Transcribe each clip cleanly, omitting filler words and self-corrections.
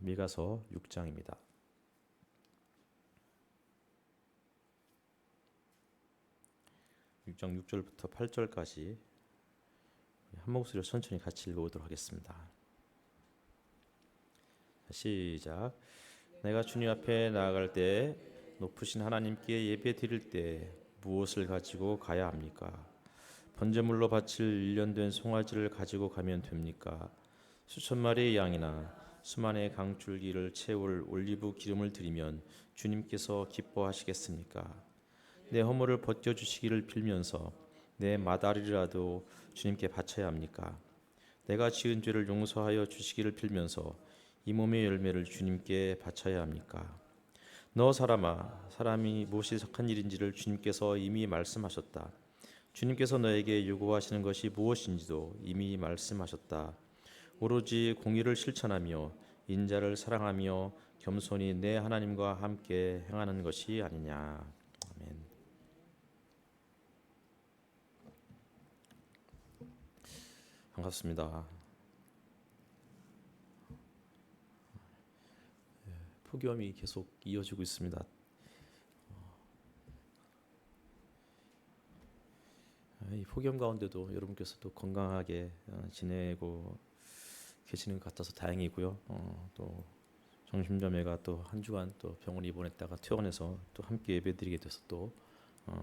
미가서 6장입니다. 6장 6절부터 8절까지 한 목소리로 천천히 같이 읽어보도록 하겠습니다. 시작. 내가 주님 앞에 나아갈 때 높으신 하나님께 예배 드릴 때 무엇을 가지고 가야 합니까? 번제물로 바칠 1년 된 송아지를 가지고 가면 됩니까? 수천 마리의 양이나 수만의 강줄기를 채울 올리브 기름을 드리면 주님께서 기뻐하시겠습니까? 내 허물을 벗겨주시기를 빌면서 내 마다리라도 주님께 바쳐야 합니까? 내가 지은 죄를 용서하여 주시기를 빌면서 이 몸의 열매를 주님께 바쳐야 합니까? 너 사람아, 사람이 무엇이 착한 일인지를 주님께서 이미 말씀하셨다. 주님께서 너에게 요구하시는 것이 무엇인지도 이미 말씀하셨다. 오로지 공의를 실천하며 인자를 사랑하며 겸손히 내 하나님과 함께 행하는 것이 아니냐. 아멘. 반갑습니다. 폭염이 계속 이어지고 있습니다. 이 폭염 가운데도 여러분께서 또 건강하게 지내고 계시는 것 같아서 다행이고요. 또 정심자매가 또 한 주간 또 병원에 입원했다가 퇴원해서 또 함께 예배드리게 돼서 또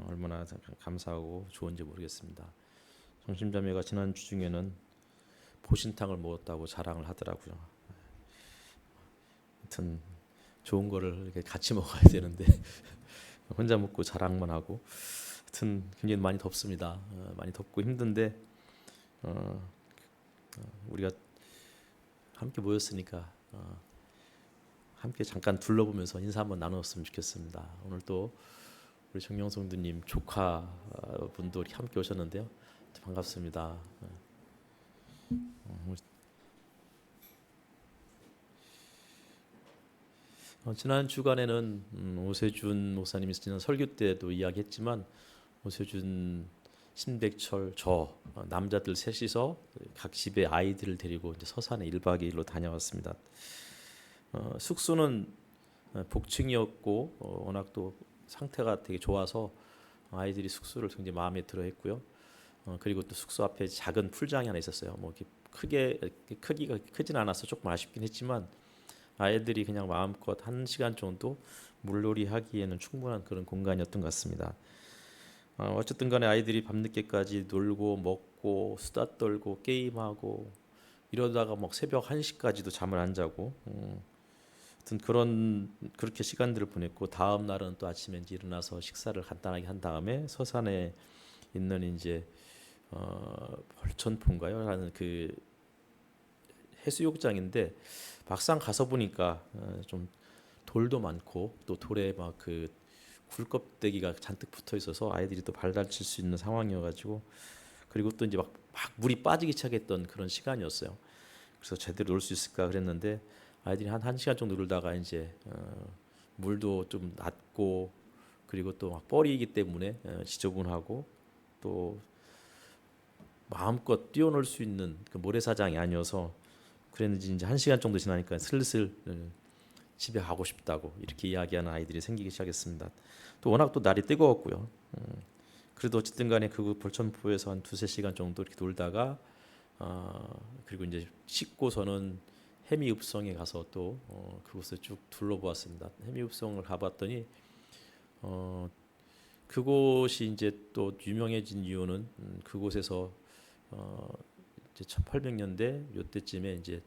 얼마나 감사하고 좋은지 모르겠습니다. 정심자매가 지난 주 중에는 보신탕을 먹었다고 자랑을 하더라고요. 하여튼 좋은 거를 이렇게 같이 먹어야 되는데 혼자 먹고 자랑만 하고, 하여튼 굉장히 많이 덥습니다. 많이 덥고 힘든데 우리가 함께 모였으니까 함께 잠깐 둘러보면서 인사 한번 나눴으면 좋겠습니다. 오늘 또 우리 정영성두님 조카 분들이 함께 오셨는데요. 반갑습니다. 지난 주간에는 오세준 목사님이 지난 설교 때도 이야기했지만 오세준, 신백철, 저 남자들 셋이서 각 집에 아이들을 데리고 이제 서산에 1박 2일로 다녀왔습니다. 숙소는 복층이었고 워낙 또 상태가 되게 좋아서 아이들이 숙소를 굉장히 마음에 들어했고요. 그리고 또 숙소 앞에 작은 풀장이 하나 있었어요. 뭐 이렇게 크기가 크진 않아서 조금 아쉽긴 했지만 아이들이 그냥 마음껏 1시간 정도 물놀이 하기에는 충분한 그런 공간이었던 것 같습니다. 어쨌든 간에 아이들이 밤늦게까지 놀고 먹고 수다 떨고 게임하고 이러다가 막 새벽 1시까지도 잠을 안 자고 하여튼 그렇게 시간들을 보냈고, 다음 날은 또 아침에 이제 일어나서 식사를 간단하게 한 다음에 서산에 있는 이제 벌천포인가요? 라는 그 해수욕장인데 막상 가서 보니까 좀 돌도 많고 또 돌에 막 그 굴껍데기가 잔뜩 붙어 있어서 아이들이 또 발 다칠 수 있는 상황이어가지고, 그리고 또 이제 막 물이 빠지기 시작했던 그런 시간이었어요. 그래서 제대로 놀 수 있을까 그랬는데 아이들이 한 1시간 정도 놀다가 이제 물도 좀 낮고 그리고 또 막 뻘이기 때문에 지저분하고 또 마음껏 뛰어놀 수 있는 그 모래사장이 아니어서 그랬는지 이제 1시간 정도 지나니까 슬슬 집에 가고 싶다고 이렇게 이야기하는 아이들이 생기기 시작했습니다. 또 워낙 또 날이 뜨거웠고요. 그래도 어쨌든 간에 그 벌천포에서 한 2-3시간 정도 이렇게 놀다가 그리고 이제 씻고서는 해미읍성에 가서 또 그곳을 쭉 둘러보았습니다. 해미읍성을 가봤더니 그곳이 이제 또 유명해진 이유는 그곳에서 이제 1800년대 요때쯤에 이제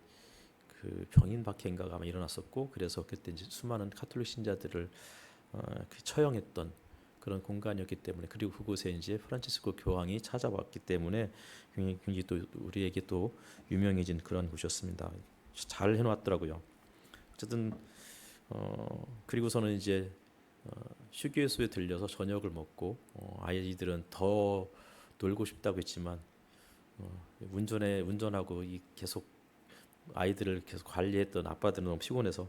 그 병인 박해인가가 아마 일어났었고, 그래서 그때 이제 수많은 카톨릭 신자들을 처형했던 그런 공간이었기 때문에, 그리고 그곳에 이제 프란치스코 교황이 찾아왔기 때문에 굉장히 또 우리에게 또 유명해진 그런 곳이었습니다. 잘 해놨더라고요. 어쨌든 그리고서는 이제 휴게소에 들려서 저녁을 먹고 아이들은 더 놀고 싶다고 했지만 운전하고 이 계속 아이들을 계속 관리했던 아빠들은 너무 피곤해서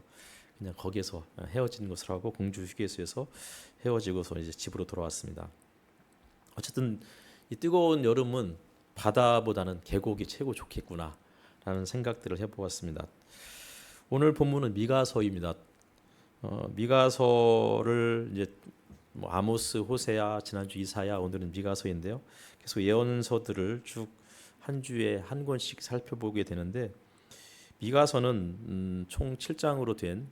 그냥 거기에서 헤어지는 것을 하고 공주 휴게소에서 헤어지고서 이제 집으로 돌아왔습니다. 어쨌든 이 뜨거운 여름은 바다보다는 계곡이 최고 좋겠구나라는 생각들을 해보았습니다. 오늘 본문은 미가서입니다. 미가서를 이제 뭐 아모스, 호세아, 지난주 이사야, 오늘은 미가서인데요. 계속 예언서들을 쭉 한 주에 한 권씩 살펴보게 되는데 미가서는 총 7장으로 된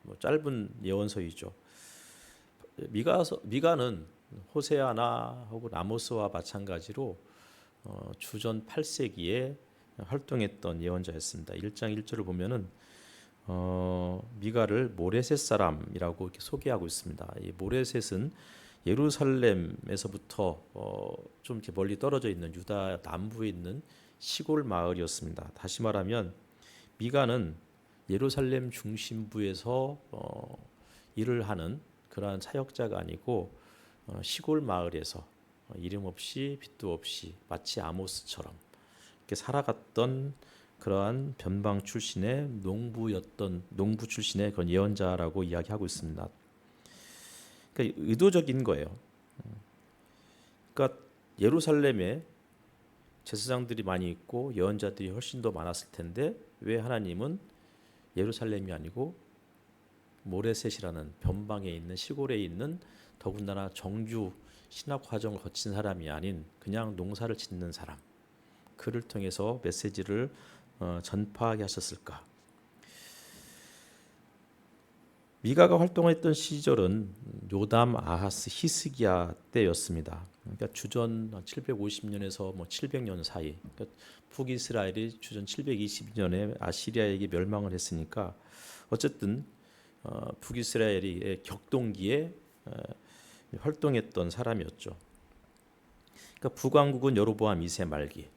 뭐 짧은 예언서이죠. 미가는 호세아나 혹은 아모스와 마찬가지로 주전 8세기에 활동했던 예언자였습니다. 1장 1절을 보면은 미가를 모레셋 사람이라고 이렇게 소개하고 있습니다. 이 모레셋은 예루살렘에서부터 좀 이렇게 멀리 떨어져 있는 유다 남부에 있는 시골 마을이었습니다. 다시 말하면 미가는 예루살렘 중심부에서 일을 하는 그러한 사역자가 아니고 시골 마을에서 이름 없이 빛도 없이 마치 아모스처럼 이렇게 살아갔던 그러한 변방 출신의 농부 출신의 그런 예언자라고 이야기하고 있습니다. 그러니까 의도적인 거예요. 그러니까 예루살렘에 제사장들이 많이 있고 예언자들이 훨씬 더 많았을 텐데 왜 하나님은 예루살렘이 아니고 모레셋이라는 변방에 있는 시골에 있는 더군다나 정규 신학 과정을 거친 사람이 아닌 그냥 농사를 짓는 사람 그를 통해서 메시지를 전파하게 하셨을까? 미가가 활동했던 시절은 요담, 아하스, 히스기야 때였습니다. 그러니까 주전 750년에서 뭐 700년 사이. 그러니까 북이스라엘이 주전 722년에 아시리아에게 멸망을 했으니까 어쨌든 북이스라엘이 격동기에 활동했던 사람이었죠. 그러니까 북왕국은 여로보암 2세 말기,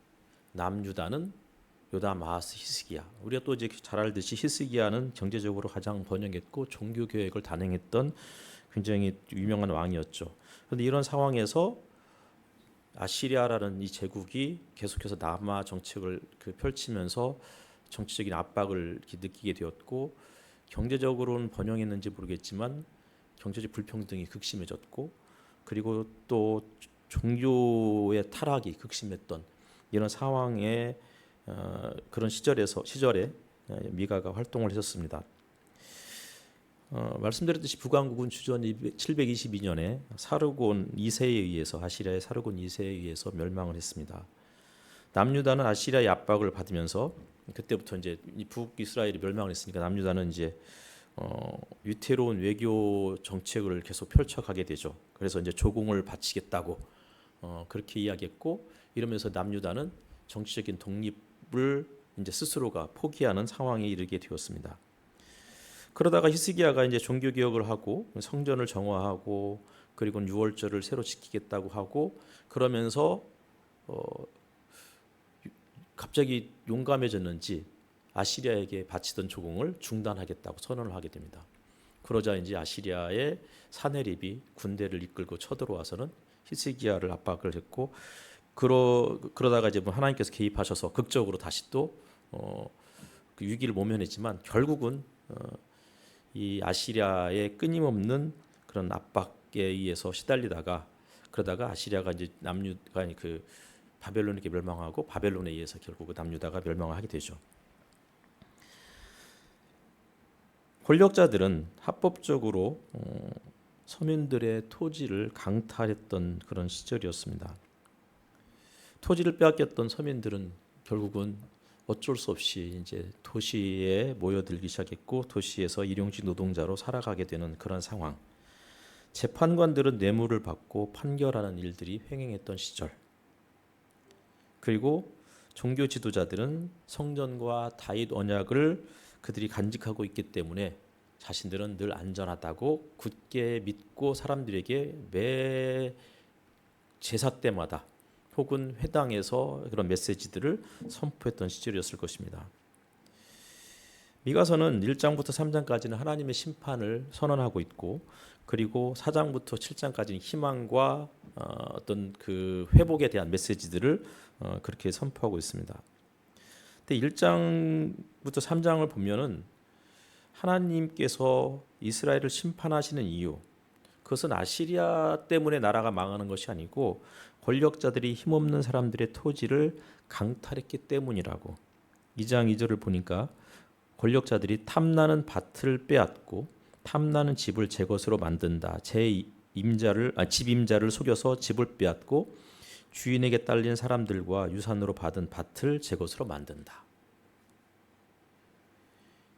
남유다는 요담, 아하스, 히스기야. 우리가 또 이제 잘 알듯이 히스기야는 경제적으로 가장 번영했고 종교 개혁을 단행했던 굉장히 유명한 왕이었죠. 그런데 이런 상황에서 아시리아라는 이 제국이 계속해서 남하 정책을 펼치면서 정치적인 압박을 느끼게 되었고 경제적으로는 번영했는지 모르겠지만 경제적 불평등이 극심해졌고 그리고 또 종교의 타락이 극심했던 이런 상황에 그런 시절에 미가가 활동을 했었습니다. 말씀드렸듯이 북왕국은 주전 722년에 사르곤 2세에 의해서 아시리아의 사르곤 2세에 의해서 멸망을 했습니다. 남유다는 아시리아의 압박을 받으면서 그때부터 이제 북이스라엘이 멸망을 했으니까 남유다는 이제 위태로운 외교 정책을 계속 펼쳐가게 되죠. 그래서 이제 조공을 바치겠다고 그렇게 이야기했고 이러면서 남유다는 정치적인 독립을 이제 스스로가 포기하는 상황에 이르게 되었습니다. 그러다가 히스기야가 이제 종교 개혁을 하고 성전을 정화하고 그리고 유월절을 새로 지키겠다고 하고 그러면서 갑자기 용감해졌는지 아시리아에게 바치던 조공을 중단하겠다고 선언을 하게 됩니다. 그러자 이제 아시리아의 사네립이 군대를 이끌고 쳐들어와서는 히스기야를 압박을 했고 그러다가 이제 하나님께서 개입하셔서 극적으로 다시 또 그 위기를 모면했지만 결국은 이 아시리아의 끊임없는 그런 압박에 의해서 시달리다가 그러다가 아시리아가 이제 남유가 그 바벨론에게 멸망하고 바벨론에 의해서 결국 남유다가 멸망하게 되죠. 권력자들은 합법적으로 서민들의 토지를 강탈했던 그런 시절이었습니다. 토지를 빼앗겼던 서민들은 결국은 어쩔 수 없이 이제 도시에 모여들기 시작했고 도시에서 일용직 노동자로 살아가게 되는 그런 상황. 재판관들은 뇌물을 받고 판결하는 일들이 횡행했던 시절. 그리고 종교 지도자들은 성전과 다윗 언약을 그들이 간직하고 있기 때문에 자신들은 늘 안전하다고 굳게 믿고 사람들에게 매 제사 때마다 혹은 회당에서 그런 메시지들을 선포했던 시절이었을 것입니다. 미가서는 1장부터 3장까지는 하나님의 심판을 선언하고 있고 그리고 4장부터 7장까지는 희망과 어떤 그 회복에 대한 메시지들을 그렇게 선포하고 있습니다. 근데 1장부터 3장을 보면은 하나님께서 이스라엘을 심판하시는 이유 그것은 아시리아 때문에 나라가 망하는 것이 아니고 권력자들이 힘없는 사람들의 토지를 강탈했기 때문이라고 2장 2절을 보니까 권력자들이 탐나는 밭을 빼앗고 탐나는 집을 제 것으로 만든다. 집 임자를 속여서 집을 빼앗고 주인에게 딸린 사람들과 유산으로 받은 밭을 제 것으로 만든다.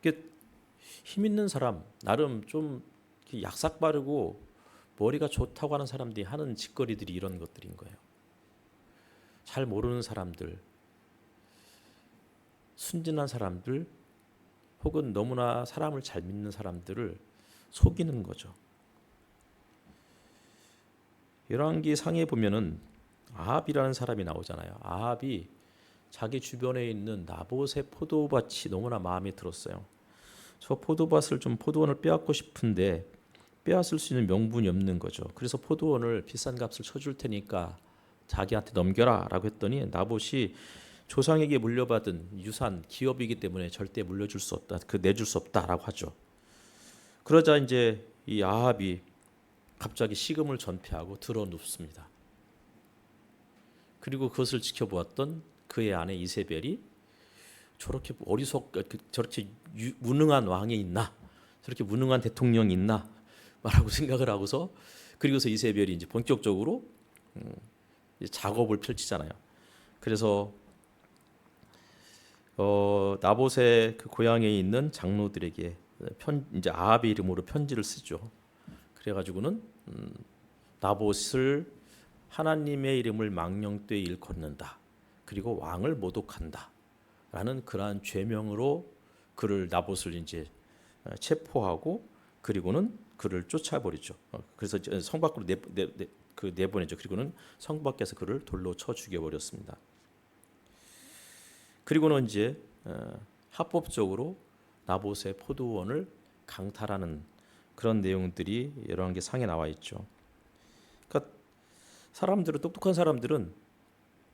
이게 힘 있는 사람, 나름 좀 약삭 빠르고 머리가 좋다고 하는 사람들이 하는 짓거리들이 이런 것들인 거예요. 잘 모르는 사람들, 순진한 사람들, 혹은 너무나 사람을 잘 믿는 사람들을 속이는 거죠. 열왕기상에 보면은 아합이라는 사람이 나오잖아요. 아합이 자기 주변에 있는 나봇의 포도밭이 너무나 마음에 들었어요. 저 포도밭을 좀 포도원을 빼앗고 싶은데 빼앗을 수 있는 명분이 없는 거죠. 그래서 포도원을 비싼 값을 쳐줄 테니까 자기한테 넘겨라라고 했더니 나봇이 조상에게 물려받은 유산 기업이기 때문에 절대 물려줄 수 없다. 내줄 수 없다라고 하죠. 그러자 이제 이 아합이 갑자기 식음을 전폐하고 드러눕습니다. 그리고 그것을 지켜보았던 그의 아내 이세벨이 저렇게 저렇게 무능한 왕이 있나? 저렇게 무능한 대통령이 있나? 라고 생각을 하고서 그리고서 이세벨이 이제 본격적으로 작업을 펼치잖아요. 그래서 나봇의 그 고향에 있는 장로들에게 이제 아합의 이름으로 편지를 쓰죠. 그래가지고는 나봇을 하나님의 이름을 망령되이 일컫는다. 그리고 왕을 모독한다. 라는 그러한 죄명으로 나봇을 이제 체포하고 그리고는 그를 쫓아버리죠. 그래서 성 밖으로 내보내죠. 그리고는 성 밖에서 그를 돌로 쳐 죽여버렸습니다. 그리고는 이제 합법적으로 나봇의 포도원을 강탈하는 그런 내용들이 열왕기상에 나와 있죠. 그러니까 똑똑한 사람들은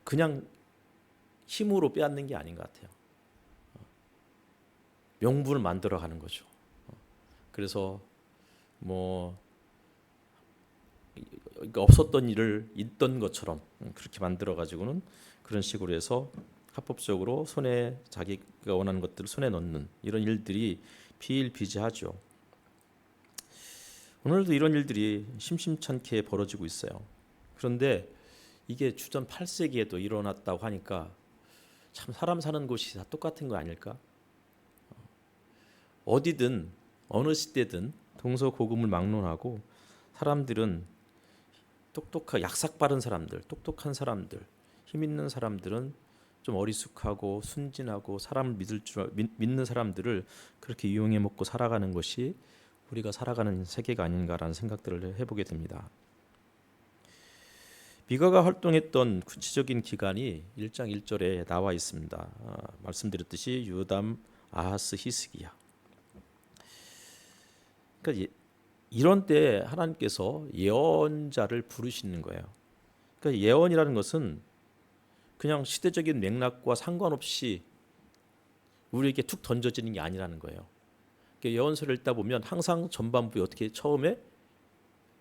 그냥 힘으로 빼앗는 게 아닌 것 같아요. 명분을 만들어가는 거죠. 그래서 없었던 일을 있던 것처럼 그렇게 만들어가지고는 그런 식으로 해서 합법적으로 자기가 원하는 것들을 손에 넣는 이런 일들이 비일비재하죠. 오늘도 이런 일들이 심심찮게 벌어지고 있어요. 그런데 이게 주전 8세기에도 일어났다고 하니까 참 사람 사는 곳이 다 똑같은 거 아닐까? 어디든 어느 시대든 동서고금을 막론하고 사람들은 약삭 빠른 사람들, 똑똑한 사람들, 힘 있는 사람들은 좀 어리숙하고 순진하고 사람을 믿는 사람들을 그렇게 이용해 먹고 살아가는 것이 우리가 살아가는 세계가 아닌가라는 생각들을 해보게 됩니다. 미가가 활동했던 구체적인 기간이 1장 1절에 나와 있습니다. 말씀드렸듯이 요담, 아하스, 히스기야. 그러니까 이런 때 하나님께서 예언자를 부르시는 거예요. 그러니까 예언이라는 것은 그냥 시대적인 맥락과 상관없이 우리에게 툭 던져지는 게 아니라는 거예요. 그러니까 예언서를 읽다 보면 항상 전반부에 어떻게 처음에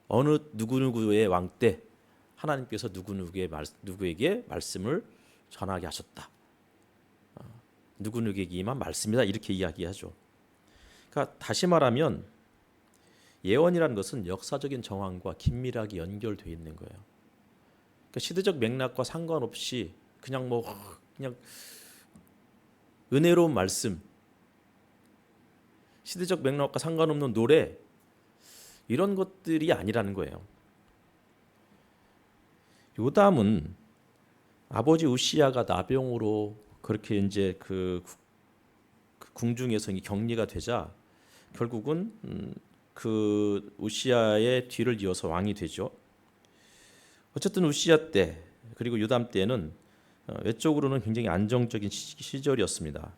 어느 누구누구의 왕 때 하나님께서 누구에게 말씀을 전하게 하셨다. 누구누구에게만 말씀이다 이렇게 이야기하죠. 그러니까 다시 말하면 예언이라는 것은 역사적인 정황과 긴밀하게 연결되어 있는 거예요. 그러니까 시대적 맥락과 상관없이 그냥 은혜로운 말씀, 시대적 맥락과 상관없는 노래 이런 것들이 아니라는 거예요. 요담은 아버지 우시야가 나병으로 그렇게 이제 그 궁중에서 격리가 되자 결국은 그 우시야의 뒤를 이어서 왕이 되죠. 어쨌든 우시야 때 그리고 요담 때는 외적으로는 굉장히 안정적인 시절이었습니다.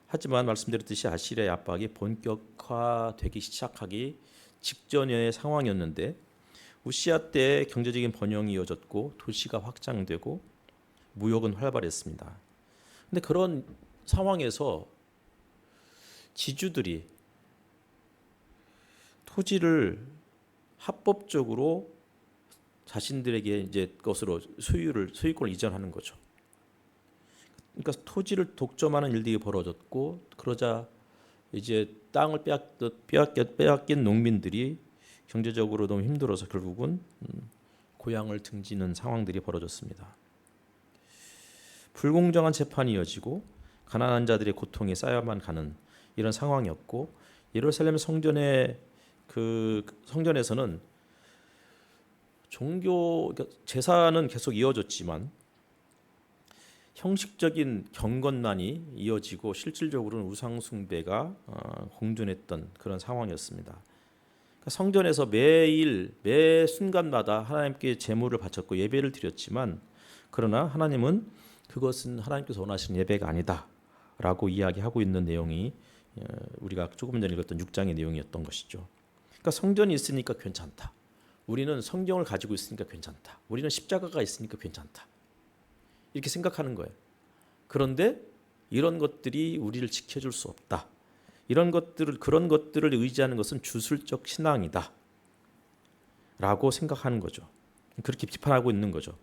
하지만 말씀드렸듯이 아시리아의 압박이 본격화되기 시작하기 직전의 상황이었는데 우시야 때 경제적인 번영이 이어졌고 도시가 확장되고 무역은 활발했습니다. 근데 그런 상황에서 지주들이 토지를 합법적으로 자신들에게 이제 것으로 소유권을 이전하는 거죠. 그러니까 토지를 독점하는 일들이 벌어졌고 그러자 이제 땅을 빼앗긴 농민들이 경제적으로 너무 힘들어서 결국은 고향을 등지는 상황들이 벌어졌습니다. 불공정한 재판이 이어지고 가난한 자들의 고통이 쌓여만 가는 이런 상황이었고, 예루살렘 성전에서는 종교 제사는 계속 이어졌지만 형식적인 경건만이 이어지고 실질적으로는 우상 숭배가 공존했던 그런 상황이었습니다. 그러니까 성전에서 매일 매 순간마다 하나님께 제물을 바쳤고 예배를 드렸지만, 그러나 하나님은 그것은 하나님께서 원하시는 예배가 아니다라고 이야기하고 있는 내용이 우리가 조금 전에 읽었던 6장의 내용이었던 것이죠. 그러니까 성전이 있으니까 괜찮다. 우리는 성경을 가지고 있으니까 괜찮다. 우리는 십자가가 있으니까 괜찮다. 이렇게 생각하는 거예요. 그런데 이런 것들이 우리를 지켜줄 수 없다. 그런 것들을 의지하는 것은 주술적 신앙이다. 라고 생각하는 거죠. 그렇게 비판하고 있는 거죠.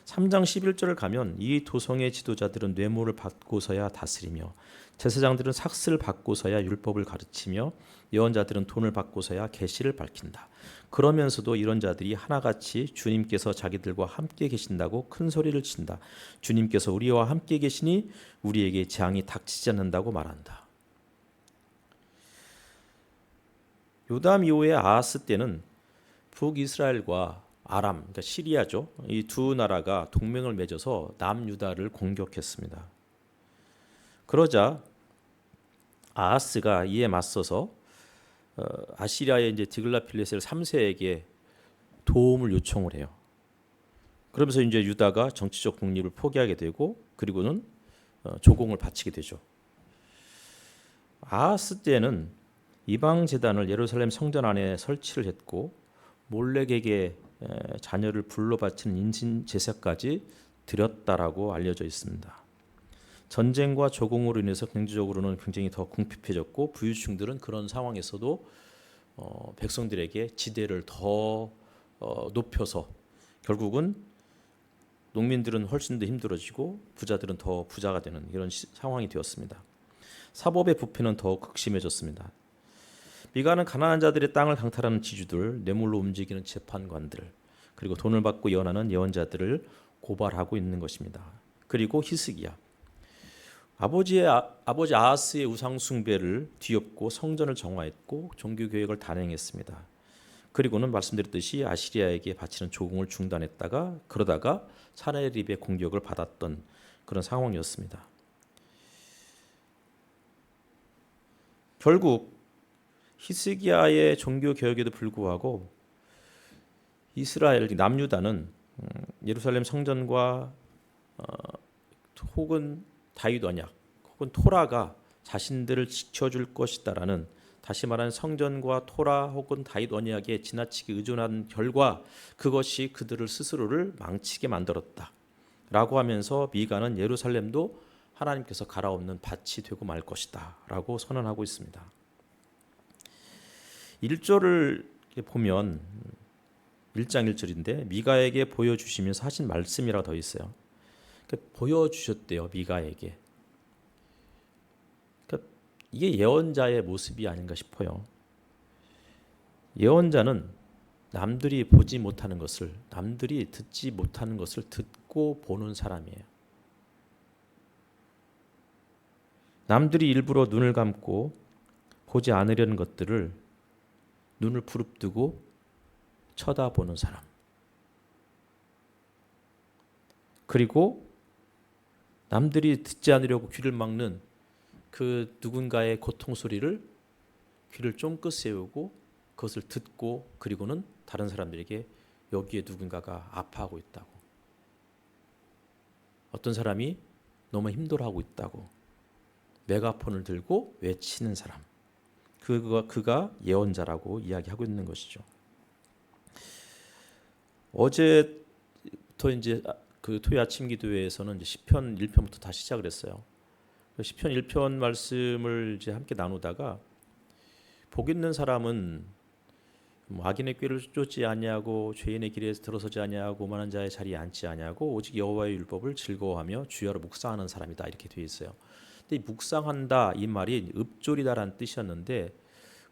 3장 11절을 가면 이 도성의 지도자들은 뇌물을 받고서야 다스리며 제사장들은 삭슬을 받고서야 율법을 가르치며 예언자들은 돈을 받고서야 계시를 밝힌다. 그러면서도 이런 자들이 하나같이 주님께서 자기들과 함께 계신다고 큰 소리를 친다. 주님께서 우리와 함께 계시니 우리에게 재앙이 닥치지 않는다고 말한다. 요담 이후의 아하스 때는 북이스라엘과 아람, 그러니까 시리아죠. 이 두 나라가 동맹을 맺어서 남유다를 공격했습니다. 그러자 아하스가 이에 맞서서 아시리아의 이제 디글라필레셀 3세에게 도움을 요청을 해요. 그러면서 이제 유다가 정치적 독립을 포기하게 되고, 그리고는 조공을 바치게 되죠. 아하스 때는 이방 제단을 예루살렘 성전 안에 설치를 했고, 몰렉에게 자녀를 불로 바치는 인신 제사까지 드렸다라고 알려져 있습니다. 전쟁과 조공으로 인해서 경제적으로는 굉장히 더 궁핍해졌고, 부유층들은 그런 상황에서도 백성들에게 지대를 더 높여서 결국은 농민들은 훨씬 더 힘들어지고 부자들은 더 부자가 되는 이런 상황이 되었습니다. 사법의 부패는 더욱 극심해졌습니다. 미가는 가난한 자들의 땅을 강탈하는 지주들, 뇌물로 움직이는 재판관들, 그리고 돈을 받고 예언하는 예언자들을 고발하고 있는 것입니다. 그리고 히스기야, 아버지 아하스의 우상 숭배를 뒤엎고 성전을 정화했고 종교 개혁을 단행했습니다. 그리고는 말씀드렸듯이 아시리아에게 바치는 조공을 중단했다가 그러다가 사네립의 공격을 받았던 그런 상황이었습니다. 결국 히스기야의 종교 개혁에도 불구하고 이스라엘 남유다는 예루살렘 성전과 혹은 다윗 언약 혹은 토라가 자신들을 지켜줄 것이다라는, 다시 말하는 성전과 토라 혹은 다윗 언약에 지나치게 의존한 결과 그것이 그들을 스스로를 망치게 만들었다라고 하면서 미가는 예루살렘도 하나님께서 갈아엎는 밭이 되고 말 것이다라고 선언하고 있습니다. 1절을 보면 1장 1절인데 미가에게 보여주시면서 하신 말씀이라고 더 있어요. 그러니까 보여주셨대요, 미가에게. 그러니까 이게 예언자의 모습이 아닌가 싶어요. 예언자는 남들이 보지 못하는 것을, 남들이 듣지 못하는 것을 듣고 보는 사람이에요. 남들이 일부러 눈을 감고 보지 않으려는 것들을 눈을 부릅뜨고 쳐다보는 사람. 그리고 남들이 듣지 않으려고 귀를 막는 그 누군가의 고통 소리를 귀를 쫑긋 세우고 그것을 듣고, 그리고는 다른 사람들에게 여기에 누군가가 아파하고 있다고, 어떤 사람이 너무 힘들어하고 있다고 메가폰을 들고 외치는 사람, 그가 예언자라고 이야기하고 있는 것이죠. 어제부터 이제 그 토요 아침 기도회에서는 이제 시편 1편부터 다시 시작을 했어요. 시편 1편 말씀을 이제 함께 나누다가 복 있는 사람은 악인의 꾀를 쫓지 아니하고 죄인의 길에서 들어서지 아니하고 오만한 자의 자리에 앉지 아니하고 오직 여호와의 율법을 즐거워하며 주야로 묵상하는 사람이다 이렇게 되어 있어요. 근데 이 묵상한다 이 말이 읍졸이다라는 뜻이었는데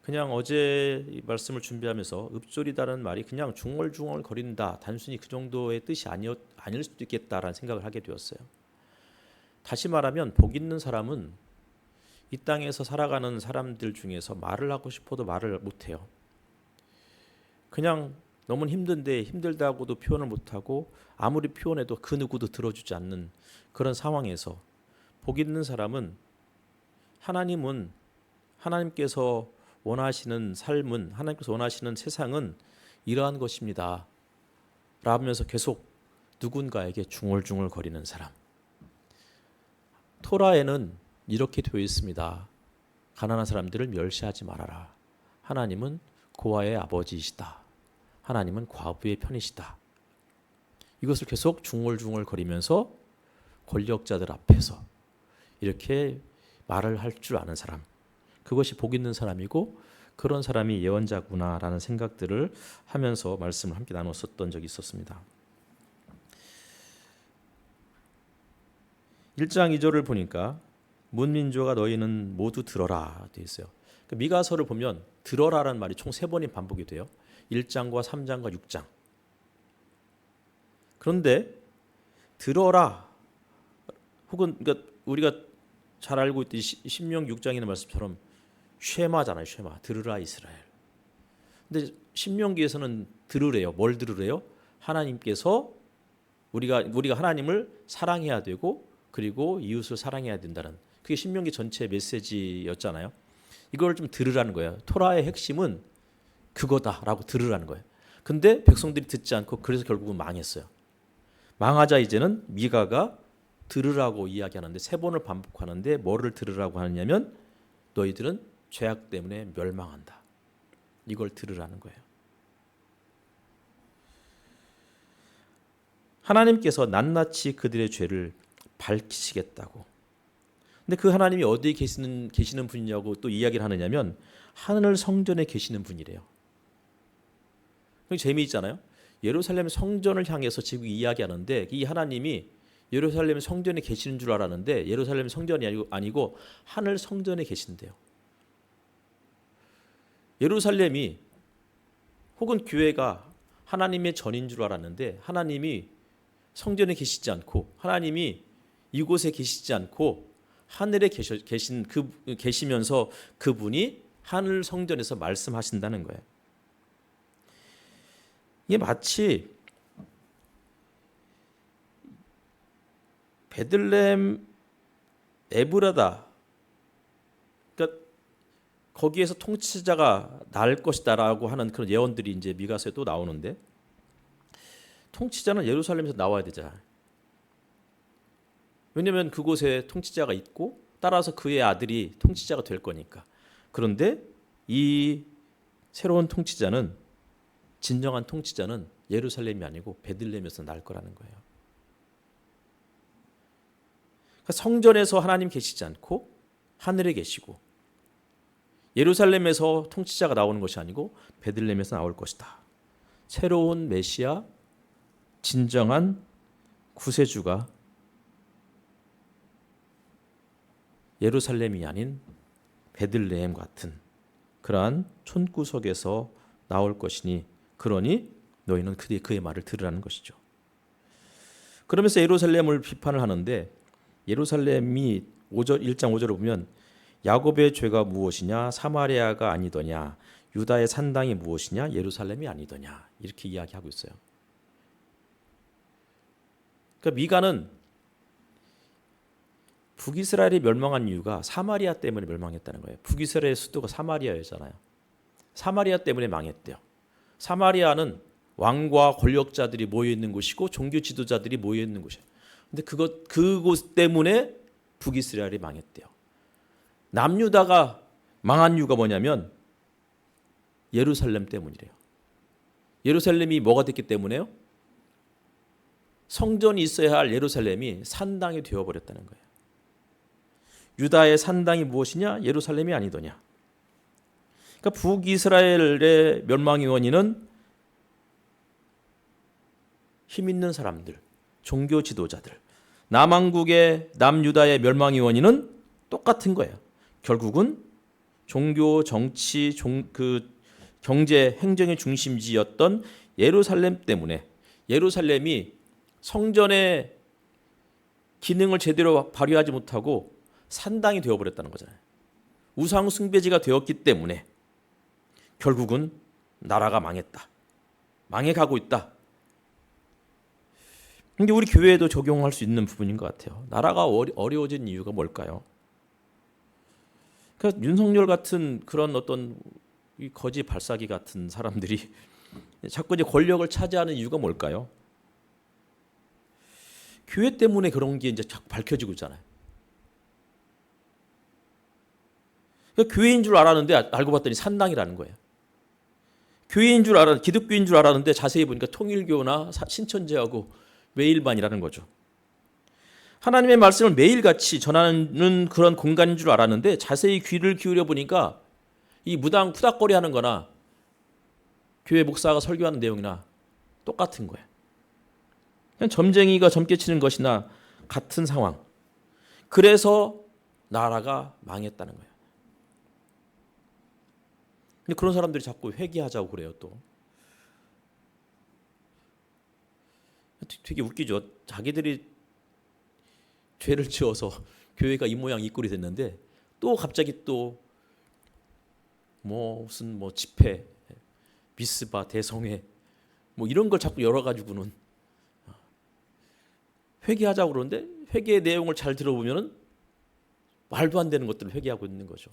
그냥 어제 이 말씀을 준비하면서 읍졸이다라는 말이 그냥 중얼중얼 거린다 단순히 그 정도의 뜻이 아닐 수도 있겠다라는 생각을 하게 되었어요. 다시 말하면 복 있는 사람은 이 땅에서 살아가는 사람들 중에서 말을 하고 싶어도 말을 못해요. 그냥 너무 힘든데 힘들다고도 표현을 못하고 아무리 표현해도 그 누구도 들어주지 않는 그런 상황에서 복 있는 사람은 하나님께서 원하시는 삶은 하나님께서 원하시는 세상은 이러한 것입니다 라면서 계속 누군가에게 중얼중얼 거리는 사람. 토라에는 이렇게 되어 있습니다. 가난한 사람들을 멸시하지 말아라. 하나님은 고아의 아버지이시다. 하나님은 과부의 편이시다. 이것을 계속 중얼중얼 거리면서 권력자들 앞에서 이렇게 말을 할 줄 아는 사람. 그것이 복 있는 사람이고 그런 사람이 예언자구나라는 생각들을 하면서 말씀을 함께 나눴었던 적이 있었습니다. 1장 2절을 보니까 문민조가 너희는 모두 들어라 되어 있어요. 미가서를 보면 들어라라는 말이 총 3번이 반복이 돼요. 1장과 3장과 6장. 그런데 들어라 혹은 그러니까 우리가 잘 알고 있듯이 신명기 6장에 있는 말씀처럼 쉐마잖아요. 쉐마. 들으라 이스라엘. 근데 신명기에서는 들으래요. 뭘 들으래요? 하나님께서 우리가 하나님을 사랑해야 되고 그리고 이웃을 사랑해야 된다는 그게 신명기 전체 메시지였잖아요. 이걸 좀 들으라는 거예요. 토라의 핵심은 그거다라고 들으라는 거예요. 근데 백성들이 듣지 않고 그래서 결국은 망했어요. 망하자 이제는 미가가 들으라고 이야기하는데 3번을 반복하는데 뭐를 들으라고 하느냐면 너희들은 죄악 때문에 멸망한다. 이걸 들으라는 거예요. 하나님께서 낱낱이 그들의 죄를 밝히시겠다고. 근데 그 하나님이 어디에 계시는 분이냐고 또 이야기를 하느냐면 하늘 성전에 계시는 분이래요. 재미있잖아요. 예루살렘 성전을 향해서 지금 이야기하는데 이 하나님이 예루살렘 성전에 계시는 줄 알았는데 예루살렘 성전이 아니고 하늘 성전에 계신대요. 예루살렘이 혹은 교회가 하나님의 전인 줄 알았는데 하나님이 성전에 계시지 않고 하나님이 이곳에 계시지 않고 하늘에 계시면서 그분이 하늘 성전에서 말씀하신다는 거예요. 이게 마치 베들레헴 에브라다. 그러니까 거기에서 통치자가 날 것이다라고 하는 그런 예언들이 이제 미가서에 또 나오는데 통치자는 예루살렘에서 나와야 되잖아요. 왜냐하면 그곳에 통치자가 있고 따라서 그의 아들이 통치자가 될 거니까. 그런데 이 새로운 통치자는 진정한 통치자는 예루살렘이 아니고 베들레헴에서 날 거라는 거예요. 그러니까 성전에서 하나님 계시지 않고 하늘에 계시고 예루살렘에서 통치자가 나오는 것이 아니고 베들레헴에서 나올 것이다. 새로운 메시아, 진정한 구세주가 예루살렘이 아닌 베들레헴 같은 그러한 촌구석에서 나올 것이니 그러니 너희는 그의 말을 들으라는 것이죠. 그러면서 예루살렘을 비판을 하는데 예루살렘이 1장 5절을 보면 야곱의 죄가 무엇이냐 사마리아가 아니더냐 유다의 산당이 무엇이냐 예루살렘이 아니더냐 이렇게 이야기하고 있어요. 그러니까 미가는 북이스라엘이 멸망한 이유가 사마리아 때문에 멸망했다는 거예요. 북이스라엘의 수도가 사마리아였잖아요. 사마리아 때문에 망했대요. 사마리아는 왕과 권력자들이 모여 있는 곳이고 종교 지도자들이 모여 있는 곳이에요. 근데 그곳 때문에 북이스라엘이 망했대요. 남유다가 망한 이유가 뭐냐면 예루살렘 때문이래요. 예루살렘이 뭐가 됐기 때문에요? 성전이 있어야 할 예루살렘이 산당이 되어버렸다는 거예요. 유다의 산당이 무엇이냐? 예루살렘이 아니더냐. 그러니까 북이스라엘의 멸망의 원인은 힘 있는 사람들, 종교 지도자들. 남왕국의 남유다의 멸망의 원인은 똑같은 거예요. 결국은 종교, 정치, 경제, 행정의 중심지였던 예루살렘 때문에 예루살렘이 성전의 기능을 제대로 발휘하지 못하고 산당이 되어버렸다는 거잖아요. 우상 숭배지가 되었기 때문에 결국은 나라가 망했다. 망해가고 있다. 근데 우리 교회에도 적용할 수 있는 부분인 것 같아요. 나라가 어려워진 이유가 뭘까요? 그러니까 윤석열 같은 그런 어떤 이 거지 발사기 같은 사람들이 자꾸 이제 권력을 차지하는 이유가 뭘까요? 교회 때문에 그런 게 이제 자꾸 밝혀지고 있잖아요. 그러니까 교회인 줄 알았는데 알고 봤더니 산당이라는 거예요. 기독교인 줄 알았는데 자세히 보니까 통일교나 신천지하고 매일반이라는 거죠. 하나님의 말씀을 매일같이 전하는 그런 공간인 줄 알았는데 자세히 귀를 기울여 보니까 이 무당 쿠닥거리 하는 거나 교회 목사가 설교하는 내용이나 똑같은 거예요. 그냥 점쟁이가 점괘 치는 것이나 같은 상황. 그래서 나라가 망했다는 거예요. 근데 그런 사람들이 자꾸 회개하자고 그래요, 또. 되게 웃기죠. 자기들이 죄를 지어서 교회가 이 모양 이 꼴이 됐는데 또 갑자기 또 무슨 집회, 미스바, 대성회 이런 걸 자꾸 열어가지고는 회개하자고 그러는데 회개의 내용을 잘 들어보면은 말도 안 되는 것들을 회개하고 있는 거죠.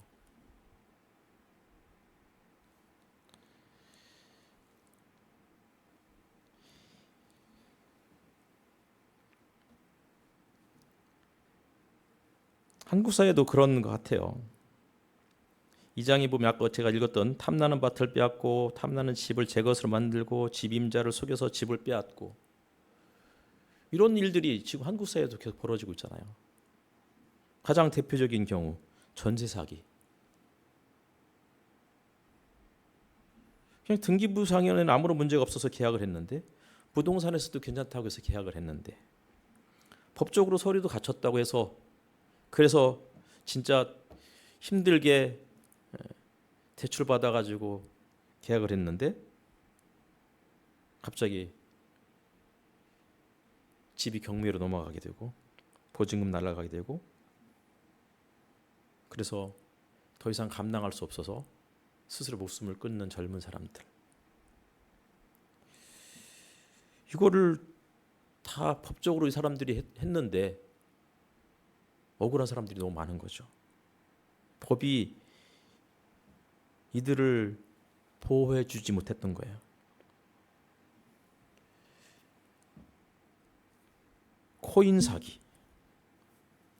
한국 사회도 그런 것 같아요. 2장에 보면 아까 제가 읽었던 탐나는 밭을 빼앗고 탐나는 집을 제 것으로 만들고 집 임자를 속여서 집을 빼앗고 이런 일들이 지금 한국 사회에도 계속 벌어지고 있잖아요. 가장 대표적인 경우 전세 사기. 그냥 등기부상에는 아무런 문제가 없어서 계약을 했는데 부동산에서도 괜찮다고 해서 계약을 했는데 법적으로 서류도 갖췄다고 해서 그래서 진짜 힘들게 대출 받아가지고 계약을 했는데 갑자기 집이 경매로 넘어가게 되고 보증금 날아가게 되고 그래서 더 이상 감당할 수 없어서 스스로 목숨을 끊는 젊은 사람들. 이거를 다 법적으로 이 사람들이 했는데 억울한 사람들이 너무 많은 거죠. 법이 이들을 보호해 주지 못했던 거예요. 코인 사기.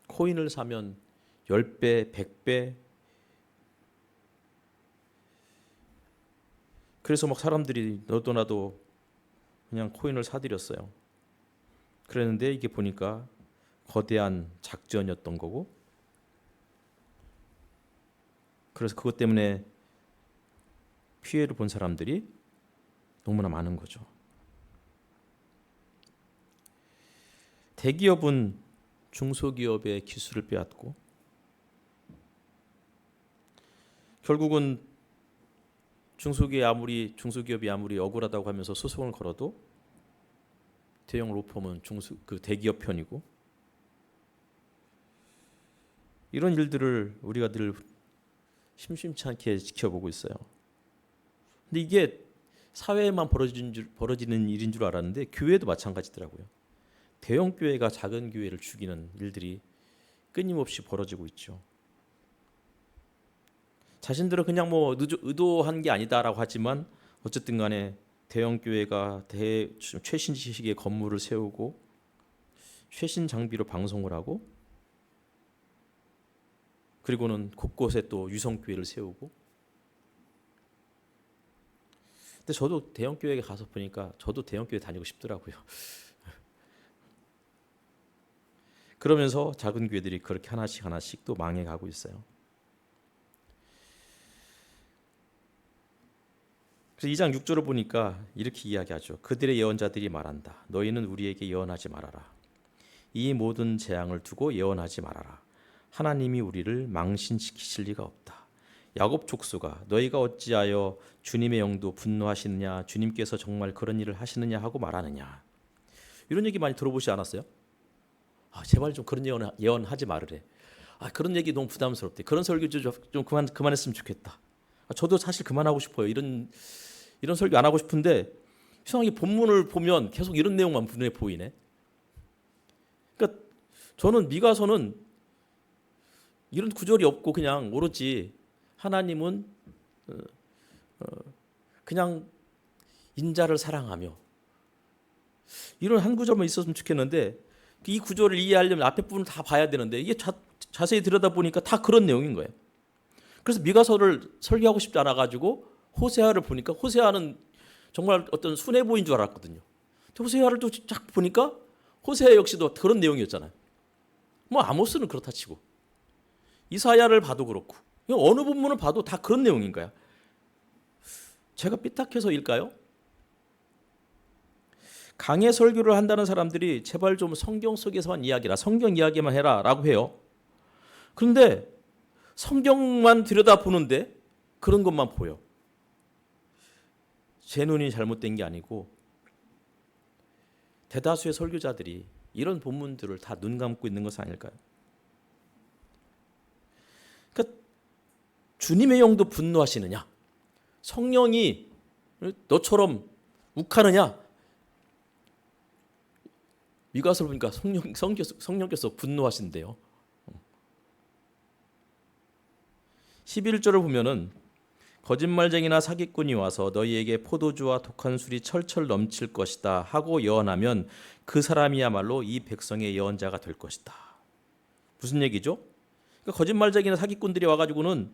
코인을 사면 10배, 100배. 그래서 막 사람들이 너도 나도 그냥 코인을 사들였어요. 그랬는데 이게 보니까 거대한 작전이었던 거고 그래서 그것 때문에 피해를 본 사람들이 너무나 많은 거죠. 대기업은 중소기업의 기술을 빼앗고 결국은 중소기업이 아무리 억울하다고 하면서 소송을 걸어도 대형 로펌은 대기업 편이고 이런 일들을 우리가 늘 심심치 않게 지켜보고 있어요. 근데 이게 사회에만 벌어지는 일인 줄 알았는데 교회도 마찬가지더라고요. 대형 교회가 작은 교회를 죽이는 일들이 끊임없이 벌어지고 있죠. 자신들은 그냥 의도한 게 아니다라고 하지만 어쨌든 간에 대형 교회가 최신 지식의 건물을 세우고 최신 장비로 방송을 하고 그리고는 곳곳에 또 유성교회를 세우고 근데 저도 대형 교회에 가서 보니까 저도 대형 교회 다니고 싶더라고요. 그러면서 작은 교회들이 그렇게 하나씩 또 망해가고 있어요. 그래서 2장 6절을 보니까 이렇게 이야기하죠. 그들의 예언자들이 말한다. 너희는 우리에게 예언하지 말아라. 이 모든 재앙을 두고 예언하지 말아라. 하나님이 우리를 망신시키실 리가 없다. 야곱 족수가 너희가 어찌하여 주님의 영도 분노하시느냐, 주님께서 정말 그런 일을 하시느냐 하고 말하느냐. 이런 얘기 많이 들어보지 않았어요? 제발 좀 그런 예언하지 말으래. 그런 얘기 너무 부담스럽대. 그런 설교 좀 그만했으면 좋겠다. 저도 사실 그만하고 싶어요. 이런 설교 안 하고 싶은데 이상하게 본문을 보면 계속 이런 내용만 눈에 보이네. 그러니까 저는 미가서는 이런 구절이 없고 그냥 오로지 하나님은 그냥 인자를 사랑하며, 이런 한 구절만 있었으면 좋겠는데 이 구절을 이해하려면 앞에 부분을 다 봐야 되는데 이게 자세히 들여다보니까 다 그런 내용인 거예요. 그래서 미가서를 설교하고 싶지 않아가지고 호세아를 보니까 호세아는 정말 어떤 순해 보인 줄 알았거든요. 호세아를 또 쫙 보니까 호세아 역시도 그런 내용이었잖아요. 뭐 아모스는 그렇다 치고 이사야를 봐도 그렇고 어느 본문을 봐도 다 그런 내용인 거야. 제가 삐딱해서일까요? 강해 설교를 한다는 사람들이 제발 좀 성경 속에서만 이야기라, 성경 이야기만 해라 라고 해요. 그런데 성경만 들여다보는데 그런 것만 보여. 제 눈이 잘못된 게 아니고 대다수의 설교자들이 이런 본문들을 다 눈 감고 있는 것은 아닐까요? 그러니까 주님의 영도 분노하시느냐, 성령이 너처럼 욱하느냐. 미가서를 보니까 성령께서 분노하신대요. 11절을 보면은 거짓말쟁이나 사기꾼이 와서 너희에게 포도주와 독한 술이 철철 넘칠 것이다 하고 예언하면 그 사람이야말로 이 백성의 예언자가 될 것이다. 무슨 얘기죠? 그러니까 거짓말쟁이나 사기꾼들이 와가지고는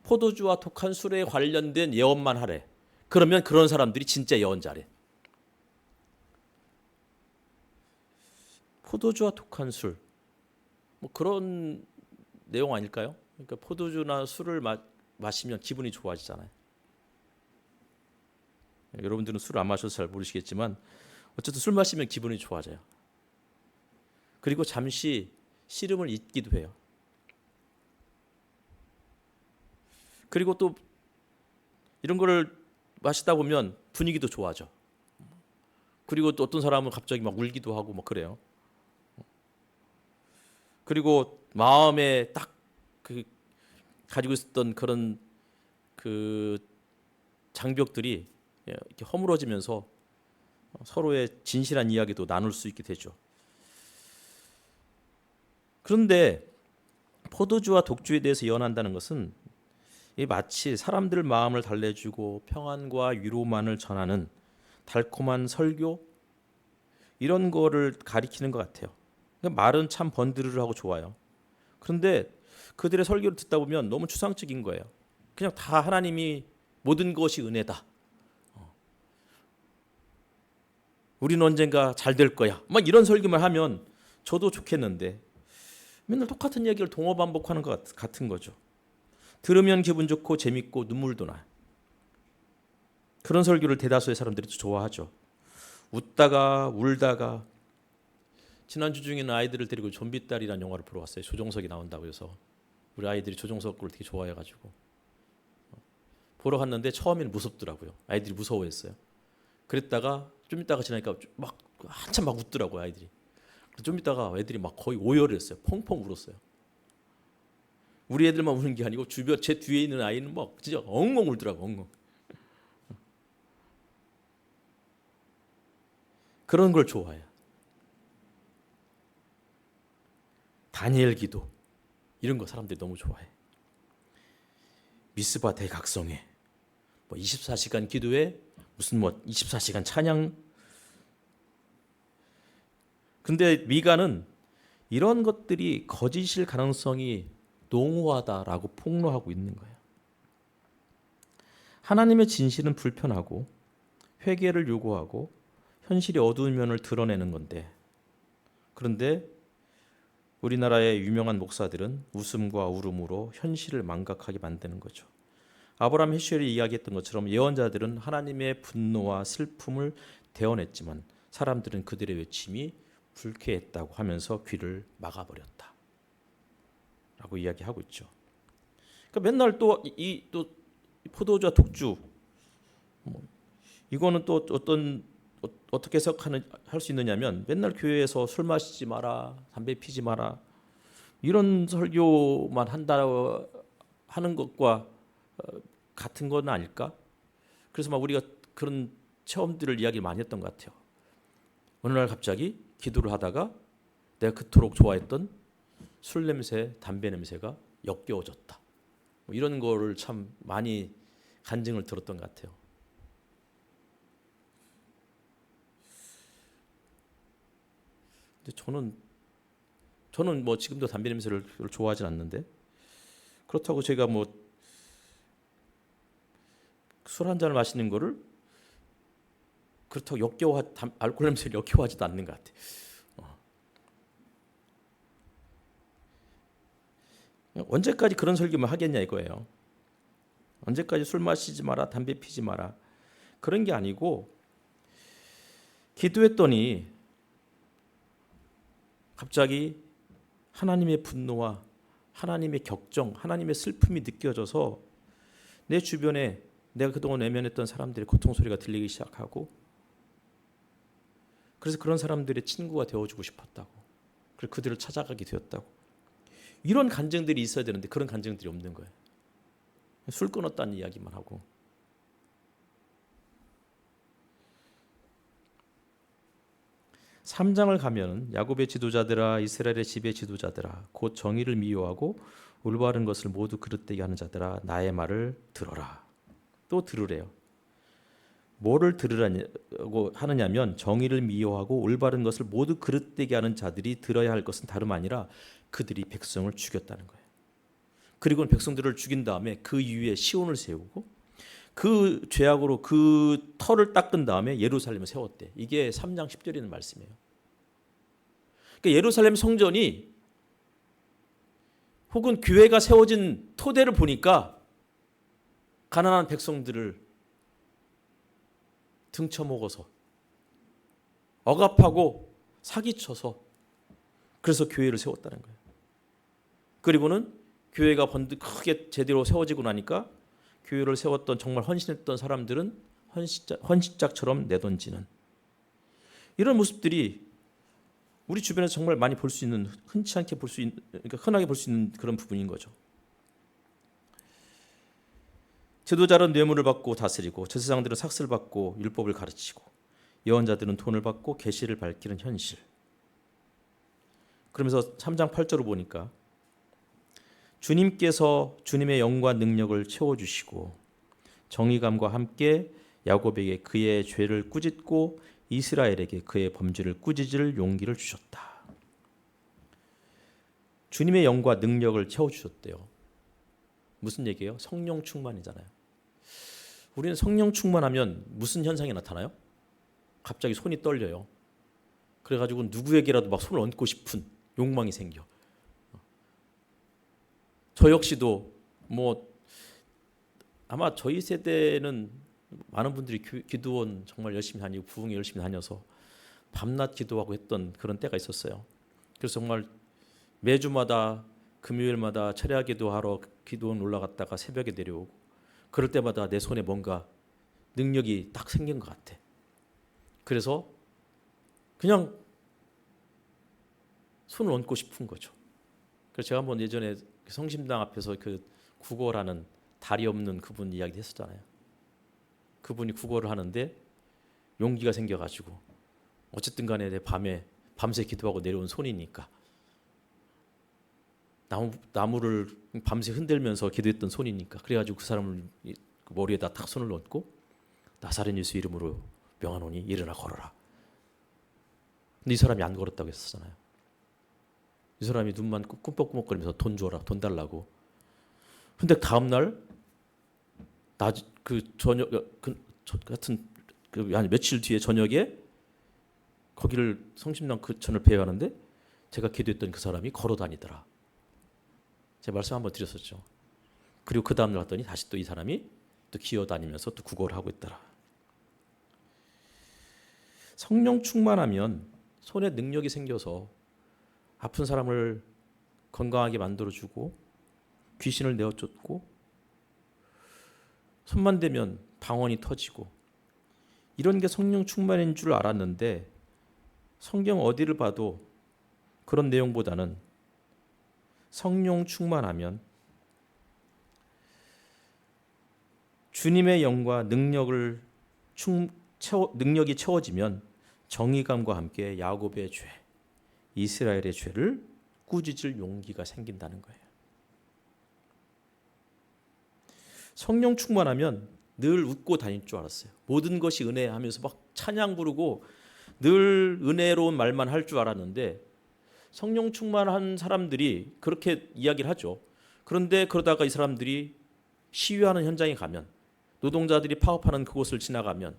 포도주와 독한 술에 관련된 예언만 하래. 그러면 그런 사람들이 진짜 예언자래. 포도주와 독한 술, 뭐 그런 내용 아닐까요? 그러니까 포도주나 술을 마시면 기분이 좋아지잖아요. 여러분들은 술 안 마셔서 잘 모르시겠지만 어쨌든 술 마시면 기분이 좋아져요. 그리고 잠시 시름을 잊기도 해요. 그리고 또 이런 거를 마시다 보면 분위기도 좋아져. 그리고 또 어떤 사람은 갑자기 막 울기도 하고 막 그래요. 그리고 마음에 딱 그 가지고 있었던 그런 그 장벽들이 이렇게 허물어지면서 서로의 진실한 이야기도 나눌 수 있게 되죠. 그런데 포도주와 독주에 대해서 예언한다는 것은 마치 사람들 마음을 달래주고 평안과 위로만을 전하는 달콤한 설교, 이런 거를 가리키는 것 같아요. 말은 참 번드르르하고 좋아요. 그런데 그들의 설교를 듣다 보면 너무 추상적인 거예요. 그냥 다 하나님이 모든 것이 은혜다. 우리는 언젠가 잘 될 거야. 막 이런 설교만 하면 저도 좋겠는데 맨날 똑같은 얘기를 동어반복하는 것 같은 거죠. 들으면 기분 좋고 재밌고 눈물도 나요. 그런 설교를 대다수의 사람들이 좋아하죠. 웃다가 울다가. 지난주 중에는 아이들을 데리고 좀비딸이라는 영화를 보러 왔어요. 조정석이 나온다고 해서. 우리 아이들이 조정석 걸 되게 좋아해가지고 보러 갔는데 처음에는 무섭더라고요. 아이들이 무서워했어요. 그랬다가 좀 있다가 지나니까 막 한참 막 웃더라고요, 아이들이. 좀 있다가 애들이 막 거의 오열을 했어요. 펑펑 울었어요. 우리 애들만 우는 게 아니고 주변 제 뒤에 있는 아이는 막 진짜 엉엉 울더라고, 엉엉. 그런 걸 좋아해요. 다니엘 기도 이런 거 사람들이 너무 좋아해. 미스바 대각성회, 뭐 24시간 기도회, 무슨 뭐 24시간 찬양. 근데 미가는 이런 것들이 거짓일 가능성이 농후하다라고 폭로하고 있는 거예요. 하나님의 진실은 불편하고 회개를 요구하고 현실의 어두운 면을 드러내는 건데, 그런데 우리나라의 유명한 목사들은 웃음과 울음으로 현실을 망각하게 만드는 거죠. 아브라함 헤슈엘이 이야기했던 것처럼 예언자들은 하나님의 분노와 슬픔을 대언했지만 사람들은 그들의 외침이 불쾌했다고 하면서 귀를 막아버렸다 라고 이야기하고 있죠. 그러니까 맨날 또 포도주와 독주 이거는 또 어떻게 할 수 있느냐면 맨날 교회에서 술 마시지 마라, 담배 피지 마라 이런 설교만 한다 하는 것과 같은 건 아닐까? 그래서 막 우리가 그런 체험들을 이야기를 많이 했던 것 같아요. 어느 날 갑자기 기도를 하다가 내가 그토록 좋아했던 술 냄새, 담배 냄새가 역겨워졌다. 뭐 이런 거를 참 많이 간증을 들었던 것 같아요. 근데 저는 뭐 지금도 담배 냄새를 별로 좋아하진 않는데 그렇다고 제가 뭐 술 한 잔을 마시는 거를 그렇다고 알코올 냄새를 역겨워하지도 않는 것 같아요. 언제까지 그런 설교만 하겠냐 이거예요. 언제까지 술 마시지 마라, 담배 피지 마라 그런 게 아니고 기도했더니 갑자기 하나님의 분노와 하나님의 격정, 하나님의 슬픔이 느껴져서 내 주변에 내가 그동안 외면했던 사람들의 고통 소리가 들리기 시작하고 그래서 그런 사람들의 친구가 되어주고 싶었다고 그래서 그들을 찾아가게 되었다고 이런 간증들이 있어야 되는데 그런 간증들이 없는 거예요. 술 끊었다는 이야기만 하고 (3장을) 가면 야곱의 지도자들아 이스라엘의 집의 지도자들아 곧 정의를 미워하고 올바른 것을 모두 그릇되게 하는 자들아 나의 말을 들어라. 또 들으래요. 뭐를 들으라고 하느냐면 정의를 미워하고 올바른 것을 모두 그릇되게 하는 자들이 들어야 할 것은 다름 아니라 그들이 백성을 죽였다는 거예요. 그리고 백성들을 죽인 다음에 그 위에 시온을 세우고 그 죄악으로 그 터를 닦은 다음에 예루살렘을 세웠대. 이게 3장 10절에 있는 말씀이에요. 그러니까 예루살렘 성전이 혹은 교회가 세워진 토대를 보니까 가난한 백성들을 등쳐먹어서 억압하고 사기쳐서 그래서 교회를 세웠다는 거예요. 그리고는 교회가 번득 크게 제대로 세워지고 나니까 교회를 세웠던 정말 헌신했던 사람들은 헌신짝처럼 내던지는 이런 모습들이 우리 주변에서 정말 많이 볼 수 있는 흔치 않게 볼 수 있는 그러니까 흔하게 볼 수 있는 그런 부분인 거죠. 지도자는 뇌물을 받고 다스리고 제사장들은 삭슬 받고 율법을 가르치고 예언자들은 돈을 받고 계시를 밝히는 현실. 그러면서 3장 8절을 보니까 주님께서 주님의 영과 능력을 채워주시고 정의감과 함께 야곱에게 그의 죄를 꾸짖고 이스라엘에게 그의 범죄를 꾸짖을 용기를 주셨다. 주님의 영과 능력을 채워주셨대요. 무슨 얘기예요? 성령 충만이잖아요. 우리는 성령 충만하면 무슨 현상이 나타나요? 갑자기 손이 떨려요. 그래가지고 누구에게라도 막 손을 얹고 싶은 욕망이 생겨. 저 역시도 뭐 아마 저희 세대는 많은 분들이 기도원 정말 열심히 다니고 부흥회 열심히 다녀서 밤낮 기도하고 했던 그런 때가 있었어요. 그래서 정말 매주마다 금요일마다 철야 기도하러 기도원 올라갔다가 새벽에 내려오고 그럴 때마다 내 손에 뭔가 능력이 딱 생긴 것 같아. 그래서 그냥 손을 얹고 싶은 거죠. 그래서 제가 한번 예전에 성심당 앞에서 그 국어라는 다리 없는 그분 이야기 했었잖아요. 그분이 국어를 하는데 용기가 생겨가지고 어쨌든 간에 내 밤새 기도하고 내려온 손이니까 나무를 밤새 흔들면서 기도했던 손이니까 그래가지고 그 사람을 머리에다 탁 손을 얹고 나사렛 예수 이름으로 명하노니 일어나 걸어라. 근데 이 사람이 안 걸었다고 했었잖아요. 이 사람이 눈만 꿈뻑꿈뻑거리면서 돈 줘라, 돈 달라고. 근데 다음 날 그 저녁 같은 한 며칠 뒤에 저녁에 거기를 성심당 그천을 배회하는데 제가 기도했던 그 사람이 걸어 다니더라. 제가 말씀 한번 드렸었죠. 그리고 그 다음날 갔더니 다시 또 이 사람이 또 기어다니면서 또 구걸을 하고 있더라. 성령 충만하면 손에 능력이 생겨서 아픈 사람을 건강하게 만들어주고 귀신을 내어쫓고 손만 대면 방언이 터지고 이런 게 성령 충만인 줄 알았는데 성경 어디를 봐도 그런 내용보다는 성령 충만하면 주님의 영과 능력이 채워지면 정의감과 함께 야곱의 죄, 이스라엘의 죄를 꾸짖을 용기가 생긴다는 거예요. 성령 충만하면 늘 웃고 다닐 줄 알았어요. 모든 것이 은혜 하면서 막 찬양 부르고 늘 은혜로운 말만 할 줄 알았는데 성령 충만한 사람들이 그렇게 이야기를 하죠. 그런데 그러다가 이 사람들이 시위하는 현장에 가면, 노동자들이 파업하는 그곳을 지나가면,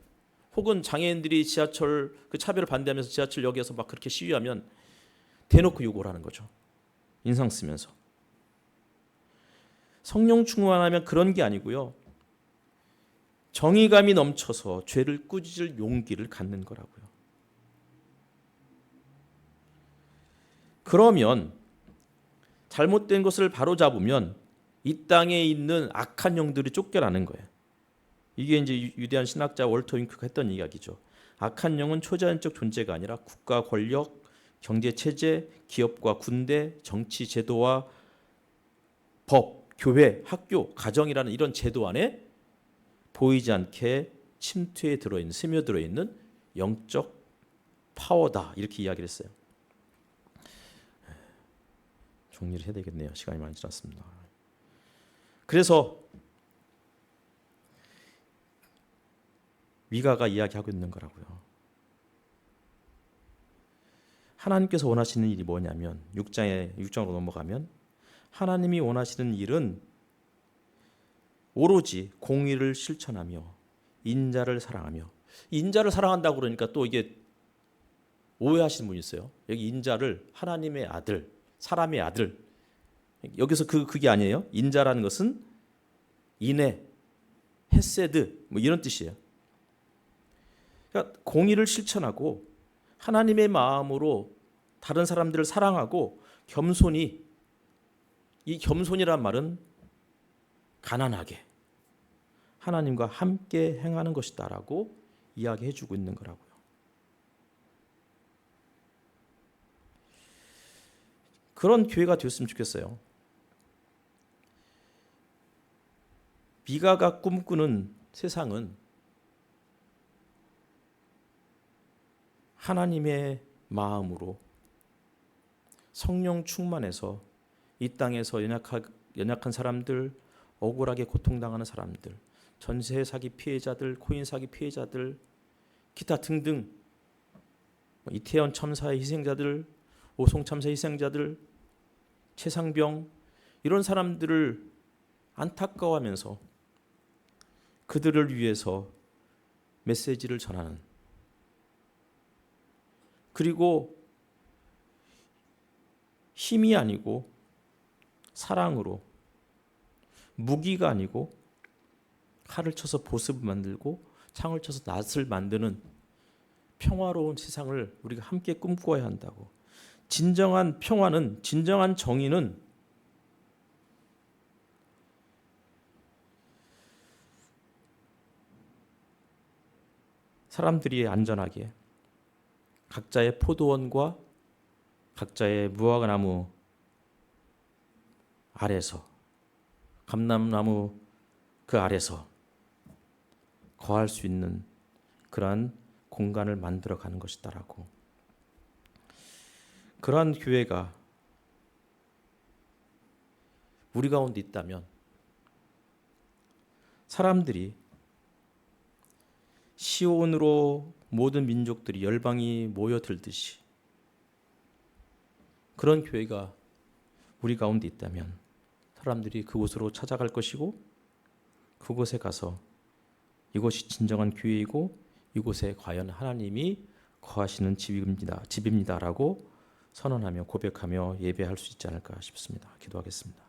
혹은 장애인들이 지하철 그 차별을 반대하면서 지하철역에서 막 그렇게 시위하면 대놓고 욕을 하는 거죠. 인상 쓰면서. 성령 충만하면 그런 게 아니고요. 정의감이 넘쳐서 죄를 꾸짖을 용기를 갖는 거라고요. 그러면 잘못된 것을 바로잡으면 이 땅에 있는 악한 영들이 쫓겨나는 거예요. 이게 이제 유대한 신학자 월터 윙크가 했던 이야기죠. 악한 영은 초자연적 존재가 아니라 국가 권력, 경제 체제, 기업과 군대, 정치 제도와 법, 교회, 학교, 가정이라는 이런 제도 안에 보이지 않게 침투에 들어있는, 스며들어 있는 영적 파워다, 이렇게 이야기를 했어요. 정리를 해야 되겠네요. 시간이 많이 지났습니다. 그래서 미가가 이야기하고 있는 거라고요. 하나님께서 원하시는 일이 뭐냐면 6장으로 넘어가면 하나님이 원하시는 일은 오로지 공의를 실천하며 인자를 사랑하며, 인자를 사랑한다고 그러니까 또 이게 오해하시는 분이 있어요. 여기 인자를 하나님의 아들, 사람의 아들, 여기서 그게 아니에요. 인자라는 것은 인애, 헤세드 뭐 이런 뜻이에요. 그러니까 공의를 실천하고 하나님의 마음으로 다른 사람들을 사랑하고 겸손히, 이 겸손이란 말은 가난하게 하나님과 함께 행하는 것이다라고 이야기해 주고 있는 거라고요. 그런 교회가 되었으면 좋겠어요. 미가가 꿈꾸는 세상은 하나님의 마음으로 성령 충만해서 이 땅에서 연약한 사람들, 억울하게 고통당하는 사람들, 전세 사기 피해자들, 코인 사기 피해자들, 기타 등등, 이태원 참사의 희생자들, 오송 참사 희생자들, 최상병, 이런 사람들을 안타까워하면서 그들을 위해서 메시지를 전하는, 그리고 힘이 아니고 사랑으로, 무기가 아니고 칼을 쳐서 보습을 만들고 창을 쳐서 낫을 만드는 평화로운 세상을 우리가 함께 꿈꿔야 한다고. 진정한 평화는, 진정한 정의는 사람들이 안전하게 각자의 포도원과 각자의 무화과나무 아래서, 감람나무 그 아래서 거할 수 있는 그러한 공간을 만들어가는 것이다라고. 그러한 교회가 우리 가운데 있다면 사람들이 시온으로 모든 민족들이 열방이 모여들듯이 그런 교회가 우리 가운데 있다면 사람들이 그곳으로 찾아갈 것이고 그곳에 가서 이곳이 진정한 교회이고 이곳에 과연 하나님이 거하시는 집입니다라고 선언하며 고백하며 예배할 수 있지 않을까 싶습니다. 기도하겠습니다.